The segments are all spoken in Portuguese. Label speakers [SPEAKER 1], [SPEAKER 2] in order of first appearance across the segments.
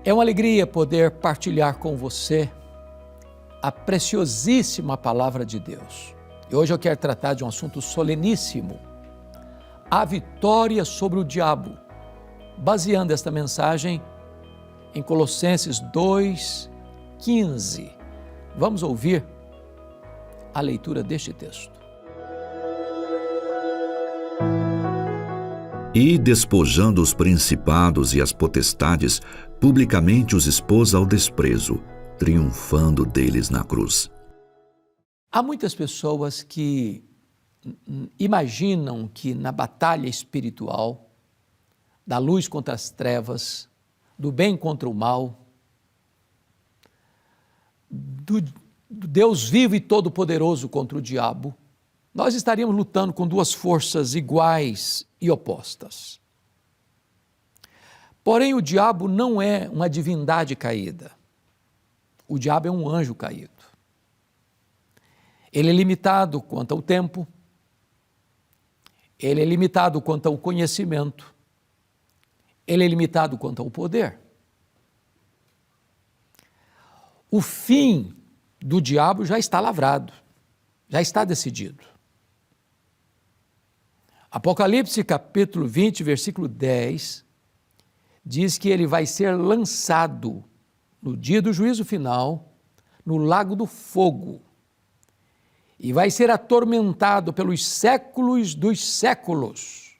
[SPEAKER 1] É uma alegria poder partilhar com você a preciosíssima palavra de Deus. E hoje eu quero tratar de um assunto soleníssimo, a vitória sobre o diabo, baseando esta mensagem em Colossenses 2:15. Vamos ouvir a leitura deste texto.
[SPEAKER 2] E, despojando os principados e as potestades, publicamente os expôs ao desprezo, triunfando deles na cruz.
[SPEAKER 1] Há muitas pessoas que imaginam que na batalha espiritual, da luz contra as trevas, do bem contra o mal, do Deus vivo e todo-poderoso contra o diabo, nós estaríamos lutando com duas forças iguais e opostas. Porém, o diabo não é uma divindade caída. O diabo é um anjo caído. Ele é limitado quanto ao tempo, ele é limitado quanto ao conhecimento, ele é limitado quanto ao poder. O fim do diabo já está lavrado, já está decidido. Apocalipse capítulo 20, versículo 10, diz que ele vai ser lançado no dia do juízo final, no lago do fogo, e vai ser atormentado pelos séculos dos séculos.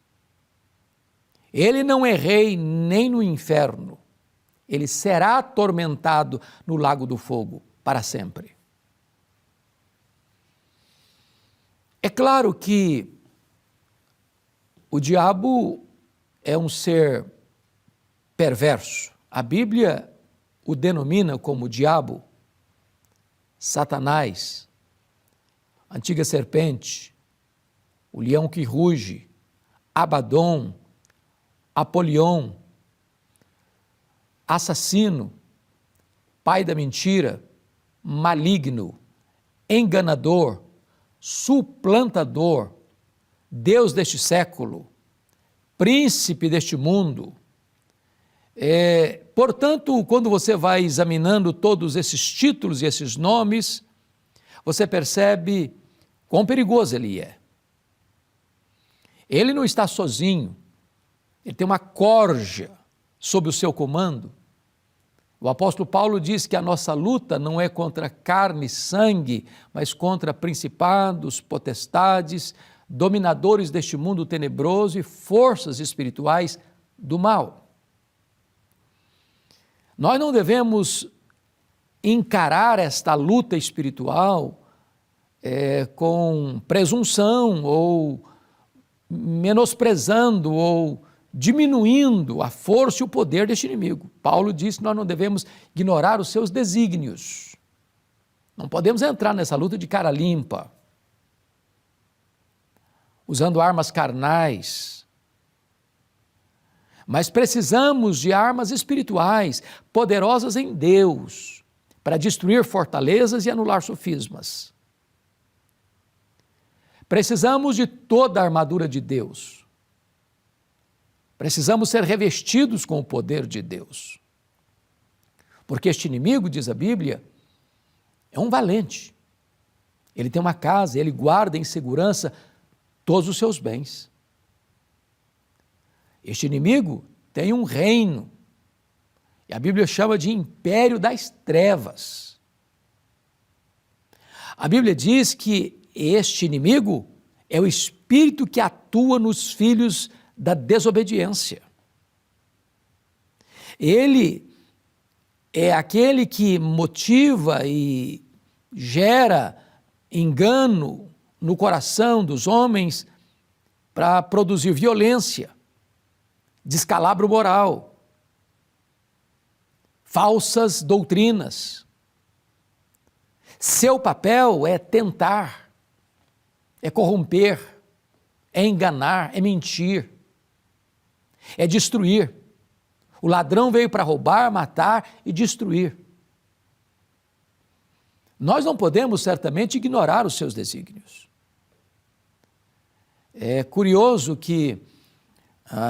[SPEAKER 1] Ele não é rei nem no inferno, ele será atormentado no lago do fogo para sempre. É claro que o diabo é um ser perverso. A Bíblia o denomina como diabo, Satanás, antiga serpente, o leão que ruge, Abaddon, Apolion, assassino, pai da mentira, maligno, enganador, suplantador, Deus deste século, príncipe deste mundo. Portanto, quando você vai examinando todos esses títulos e esses nomes, você percebe quão perigoso ele é. Ele não está sozinho, ele tem uma corja sob o seu comando. O apóstolo Paulo diz que a nossa luta não é contra carne e sangue, mas contra principados, potestades, dominadores deste mundo tenebroso e forças espirituais do mal. Nós não devemos encarar esta luta espiritual com presunção ou menosprezando ou diminuindo a força e o poder deste inimigo. Paulo diz que nós não devemos ignorar os seus desígnios. Não podemos entrar nessa luta de cara limpa, usando armas carnais, mas precisamos de armas espirituais, poderosas em Deus, para destruir fortalezas e anular sofismas. Precisamos de toda a armadura de Deus. Precisamos ser revestidos com o poder de Deus. Porque este inimigo, diz a Bíblia, é um valente. Ele tem uma casa, ele guarda em segurança todos os seus bens. Este inimigo tem um reino, e a Bíblia chama de império das trevas. A Bíblia diz que este inimigo é o espírito que atua nos filhos da desobediência. Ele é aquele que motiva e gera engano no coração dos homens para produzir violência, descalabro moral, falsas doutrinas. Seu papel é tentar, é corromper, é enganar, é mentir, é destruir. O ladrão veio para roubar, matar e destruir. Nós não podemos certamente ignorar os seus desígnios. É curioso que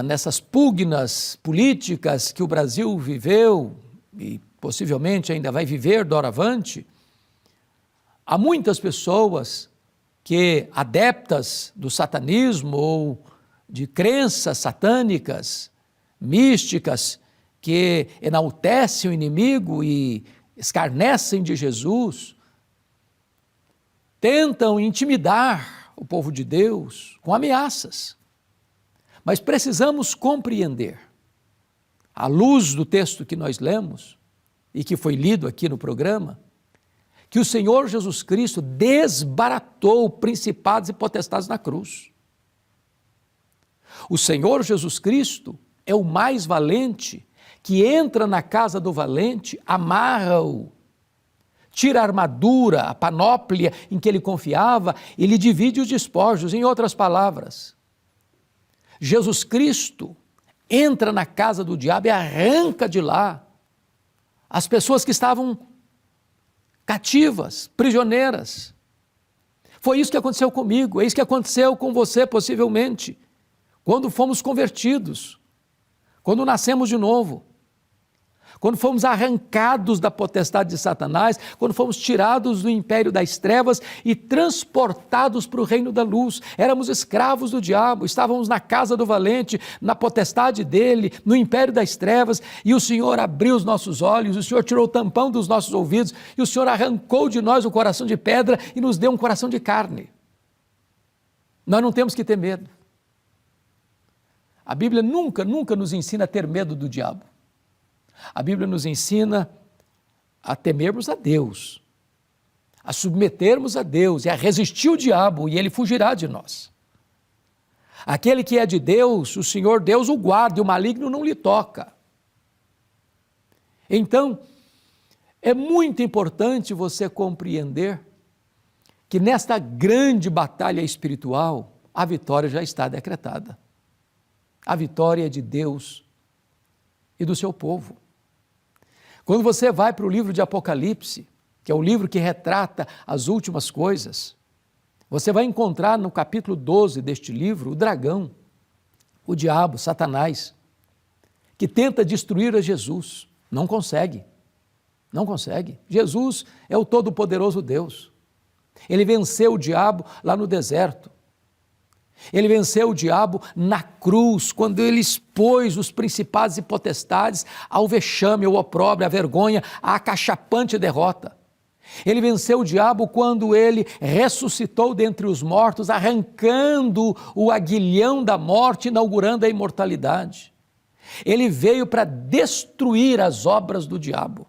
[SPEAKER 1] nessas pugnas políticas que o Brasil viveu e possivelmente ainda vai viver doravante, há muitas pessoas que, adeptas do satanismo ou de crenças satânicas, místicas, que enaltecem o inimigo e escarnecem de Jesus, tentam intimidar o povo de Deus com ameaças. Mas precisamos compreender, à luz do texto que nós lemos e que foi lido aqui no programa, que o Senhor Jesus Cristo desbaratou principados e potestades na cruz. O Senhor Jesus Cristo é o mais valente, que entra na casa do valente, amarra-o, tira a armadura, a panóplia em que ele confiava, e lhe divide os despojos. Em outras palavras, Jesus Cristo entra na casa do diabo e arranca de lá as pessoas que estavam cativas, prisioneiras. Foi isso que aconteceu comigo, é isso que aconteceu com você possivelmente, quando fomos convertidos, quando nascemos de novo, quando fomos arrancados da potestade de Satanás, quando fomos tirados do império das trevas e transportados para o reino da luz. Éramos escravos do diabo, estávamos na casa do valente, na potestade dele, no império das trevas, e o Senhor abriu os nossos olhos, o Senhor tirou o tampão dos nossos ouvidos, e o Senhor arrancou de nós o coração de pedra e nos deu um coração de carne. Nós não temos que ter medo. A Bíblia nunca nos ensina a ter medo do diabo. A Bíblia nos ensina a temermos a Deus, a submetermos a Deus e a resistir o diabo, e ele fugirá de nós. Aquele que é de Deus, o Senhor Deus o guarda, e o maligno não lhe toca. Então, é muito importante você compreender que nesta grande batalha espiritual, a vitória já está decretada. A vitória é de Deus e do seu povo. Quando você vai para o livro de Apocalipse, que é o livro que retrata as últimas coisas, você vai encontrar no capítulo 12 deste livro o dragão, o diabo, Satanás, que tenta destruir a Jesus. Não consegue. Não consegue. Jesus é o todo-poderoso Deus. Ele venceu o diabo lá no deserto. Ele venceu o diabo na cruz, quando ele expôs os principados e potestades ao vexame, ao opróbrio, à vergonha, à acachapante derrota. Ele venceu o diabo quando ele ressuscitou dentre os mortos, arrancando o aguilhão da morte, inaugurando a imortalidade. Ele veio para destruir as obras do diabo.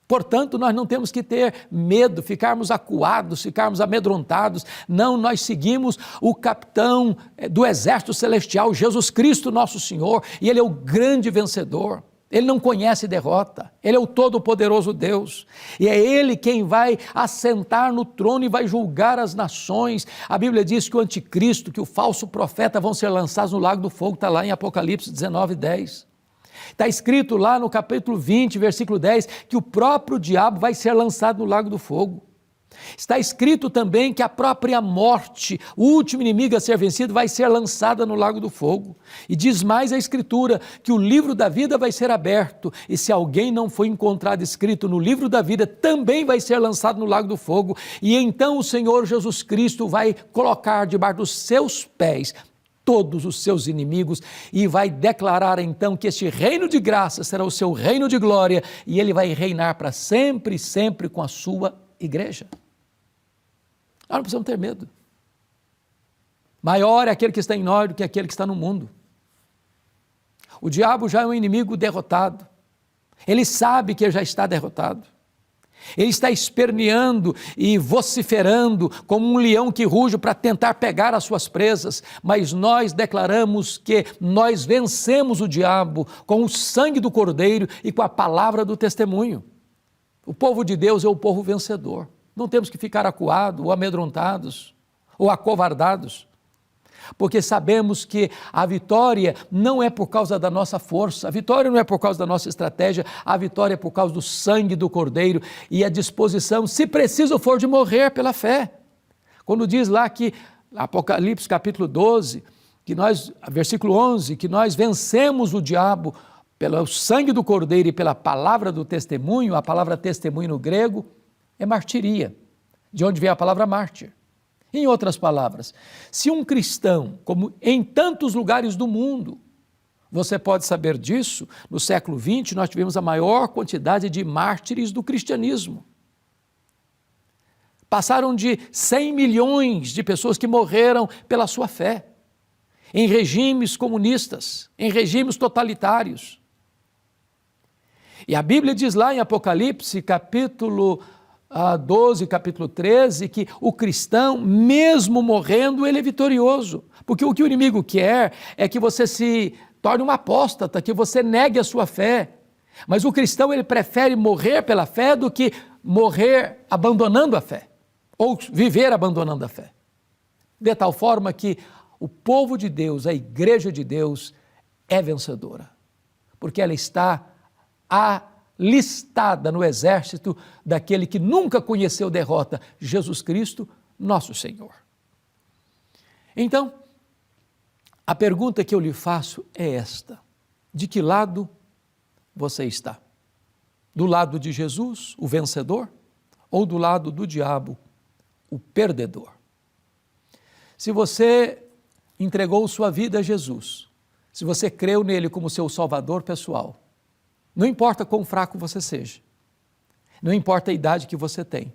[SPEAKER 1] Portanto, nós não temos que ter medo, ficarmos acuados, ficarmos amedrontados. Não, nós seguimos o capitão do exército celestial, Jesus Cristo nosso Senhor, e Ele é o grande vencedor. Ele não conhece derrota, Ele é o todo-poderoso Deus, e é Ele quem vai assentar no trono e vai julgar as nações. A Bíblia diz que o anticristo, que o falso profeta vão ser lançados no lago do fogo, está lá em Apocalipse 19:10. Está escrito lá no capítulo 20, versículo 10, que o próprio diabo vai ser lançado no lago do fogo. Está escrito também que a própria morte, o último inimigo a ser vencido, vai ser lançada no lago do fogo. E diz mais a Escritura, que o livro da vida vai ser aberto, e se alguém não foi encontrado escrito no livro da vida, também vai ser lançado no lago do fogo. E então o Senhor Jesus Cristo vai colocar debaixo dos seus pés todos os seus inimigos, e vai declarar então que este reino de graça será o seu reino de glória, e ele vai reinar para sempre e sempre com a sua igreja. Nós não precisamos ter medo. Maior é aquele que está em nós do que aquele que está no mundo. O diabo já é um inimigo derrotado. Ele sabe que ele já está derrotado. Ele está esperneando e vociferando como um leão que ruge para tentar pegar as suas presas, mas nós declaramos que nós vencemos o diabo com o sangue do Cordeiro e com a palavra do testemunho. O povo de Deus é o povo vencedor. Não temos que ficar acuados ou amedrontados ou acovardados, porque sabemos que a vitória não é por causa da nossa força, a vitória não é por causa da nossa estratégia, a vitória é por causa do sangue do Cordeiro e a disposição, se preciso for, de morrer pela fé. Quando diz lá que, Apocalipse capítulo 12, que nós, versículo 11, que nós vencemos o diabo pelo sangue do Cordeiro e pela palavra do testemunho. A palavra testemunho no grego é martiria, de onde vem a palavra mártir. Em outras palavras, se um cristão, como em tantos lugares do mundo, você pode saber disso, no século XX nós tivemos a maior quantidade de mártires do cristianismo. Passaram de 100 milhões de pessoas que morreram pela sua fé, em regimes comunistas, em regimes totalitários. E a Bíblia diz lá em Apocalipse, capítulo 12, capítulo 13, que o cristão, mesmo morrendo, ele é vitorioso. Porque o que o inimigo quer é que você se torne um apóstata, que você negue a sua fé. Mas o cristão, ele prefere morrer pela fé do que morrer abandonando a fé, ou viver abandonando a fé. De tal forma que o povo de Deus, a igreja de Deus, é vencedora, porque ela está alistada no exército daquele que nunca conheceu derrota, Jesus Cristo, nosso Senhor. Então, a pergunta que eu lhe faço é esta: de que lado você está? Do lado de Jesus, o vencedor, ou do lado do diabo, o perdedor? Se você entregou sua vida a Jesus, se você creu nele como seu salvador pessoal, não importa quão fraco você seja, não importa a idade que você tem,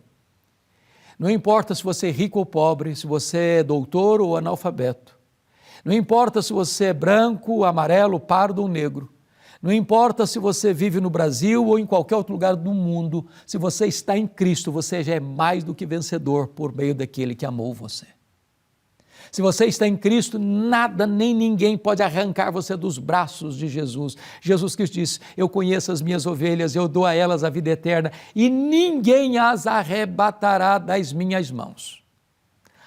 [SPEAKER 1] não importa se você é rico ou pobre, se você é doutor ou analfabeto, não importa se você é branco, amarelo, pardo ou negro, não importa se você vive no Brasil ou em qualquer outro lugar do mundo, se você está em Cristo, você já é mais do que vencedor por meio daquele que amou você. Se você está em Cristo, nada nem ninguém pode arrancar você dos braços de Jesus. Jesus Cristo disse: eu conheço as minhas ovelhas, eu dou a elas a vida eterna e ninguém as arrebatará das minhas mãos.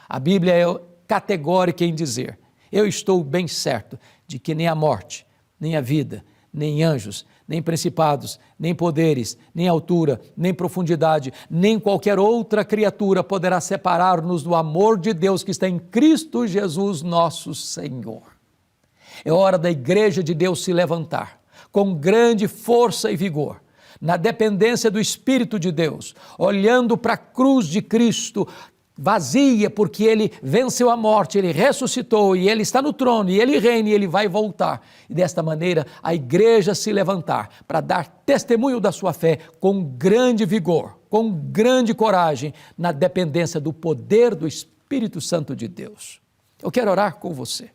[SPEAKER 1] A Bíblia é categórica em dizer: eu estou bem certo de que nem a morte, nem a vida, nem anjos, nem principados, nem poderes, nem altura, nem profundidade, nem qualquer outra criatura poderá separar-nos do amor de Deus que está em Cristo Jesus nosso Senhor. É hora da igreja de Deus se levantar com grande força e vigor, na dependência do Espírito de Deus, olhando para a cruz de Cristo, vazia, porque ele venceu a morte, ele ressuscitou e ele está no trono e ele reina e ele vai voltar. E desta maneira a igreja se levantar para dar testemunho da sua fé com grande vigor, com grande coragem, na dependência do poder do Espírito Santo de Deus. Eu quero orar com você,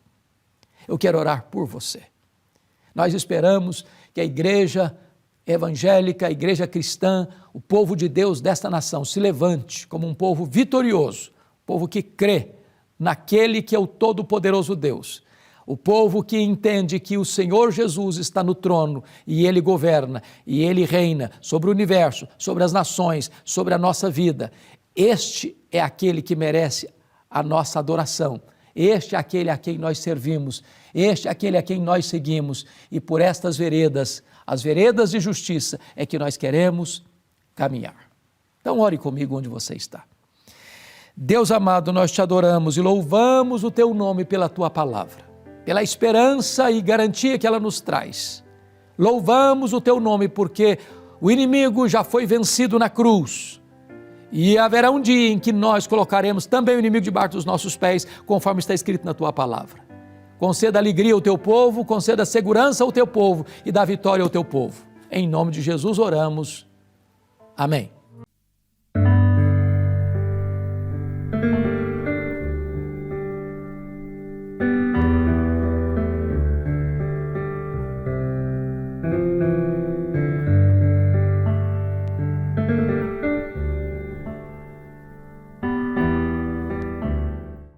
[SPEAKER 1] eu quero orar por você. Nós esperamos que a igreja evangélica, a igreja cristã, o povo de Deus desta nação se levante como um povo vitorioso, povo que crê naquele que é o todo-poderoso Deus, o povo que entende que o Senhor Jesus está no trono e ele governa e ele reina sobre o universo, sobre as nações, sobre a nossa vida. Este é aquele que merece a nossa adoração. Este é aquele a quem nós servimos, este é aquele a quem nós seguimos, e por estas veredas, as veredas de justiça, é que nós queremos caminhar. Então ore comigo onde você está. Deus amado, nós te adoramos e louvamos o teu nome pela tua palavra, pela esperança e garantia que ela nos traz. Louvamos o teu nome porque o inimigo já foi vencido na cruz. E haverá um dia em que nós colocaremos também o inimigo debaixo dos nossos pés, conforme está escrito na tua palavra. Conceda alegria ao teu povo, conceda segurança ao teu povo e dá vitória ao teu povo. Em nome de Jesus oramos. Amém.